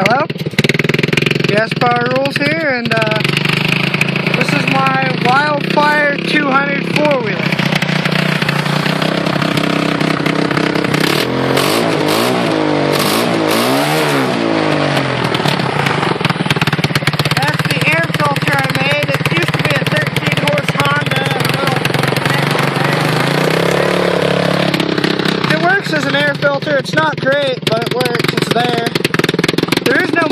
Hello? Gas Power Rules here, and this is my Wildfire 200 four-wheeler. That's the air filter I made. It used to be a 13-horse Honda. It works as an air filter. It's not great, but it works. It's there. There is no